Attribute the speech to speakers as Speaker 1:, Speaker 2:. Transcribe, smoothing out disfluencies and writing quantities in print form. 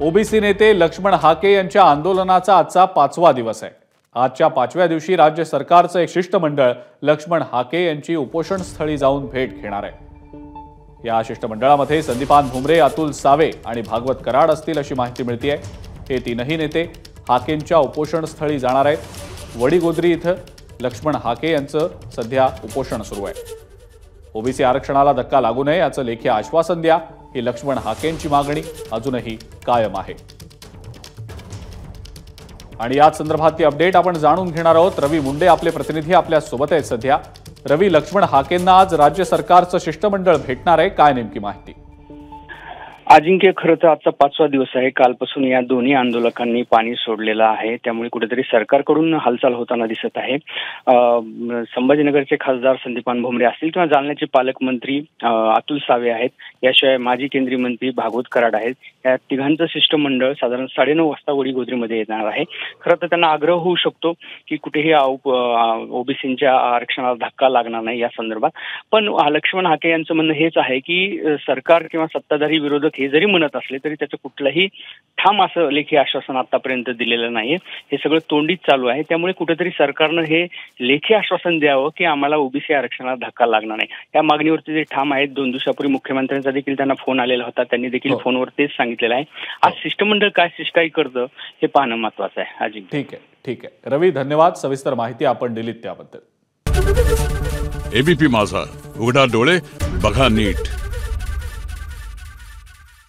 Speaker 1: OBC नेते लक्ष्मण हाके यांच्या आंदोलनाचा आजचा 5वा दिवस आहे। आजच्या 5व्या दिवशी राज्य सरकारचं एक शिष्टमंडळ लक्ष्मण हाके यांची उपोषण स्थळी जाऊन भेट घेणार आहे। या शिष्टमंडळामध्ये संदीपान भुमरे, अतुल सावे आणि भागवत कराड असतील अशी माहिती मिळते आहे। हे तीनही नेते हाकेंच्या उपोषण स्थळी जाणार आहेत। वडीगोद्री इथं लक्ष्मण हाके यांचं सध्या उपोषण सुरू आहे। ओबीसी आरक्षणाला धक्का लागू नये याचं लेखी आश्वासन द्या, ही लक्ष्मण हाकेंची मागणी अजूनही कायम आहे। आणि याच संदर्भातली अपडेट आपण जाणून घेणार आहोत। रवी मुंडे आपले प्रतिनिधी आपल्या सोबत आहेत सध्या। रवी, लक्ष्मण हाकेंना आज राज्य सरकारचं शिष्टमंडळ भेटणार आहे, काय नेमकी माहिती?
Speaker 2: अजिंक्य, खरं तर आजचा 5वा दिवस आहे। कालपासून या दोन्ही आंदोलकांनी पाणी सोडलेलं आहे, त्यामुळे कुठेतरी सरकारकडून हालचाल होताना दिसत आहे। संभाजीनगरचे खासदार संदीपान भुमरे असतील किंवा जालन्याचे पालकमंत्री अतुल सावे आहेत, याशिवाय माजी केंद्रीय मंत्री भागवत कराड आहेत। या तिघांचं शिष्टमंडळ साधारण 9:30 वाजता वडीगोद्रीमध्ये येणार आहे। खरं तर त्यांना आग्रह होऊ शकतो की कुठेही ओबीसींच्या आरक्षणाला धक्का लागणार नाही या संदर्भात। पण लक्ष्मण हाके यांचं म्हणणं हेच आहे की सरकार किंवा सत्ताधारी विरोधक हे जरी म्हणत असले तरी त्याचं कुठलंही ठाम असं लेखी आश्वासन आतापर्यंत दिलेलं नाहीये। हे सगळं तोंडीच चालू आहे, त्यामुळे कुठेतरी सरकारनं हे लेखी आश्वासन द्यावं की आम्हाला ओबीसी आरक्षणाला धक्का लागणार नाही। या मागणीवरती ते ठाम आहेत। 2 दिवसापूर्वी मुख्यमंत्र्यांचा देखील त्यांना फोन आलेला होता, त्यांनी देखील फोनवर तेच सांगितलेलं आहे। आज शिष्टमंडळ काय शिष्टाई करतं हे पाहणं महत्त्वाचं आहे। अजिंक्य,
Speaker 1: ठीक आहे रवी, धन्यवाद। सविस्तर माहिती आपण दिलीत त्याबद्दल।
Speaker 3: एबीपी माझा, उघडा डोळे बघा नीट।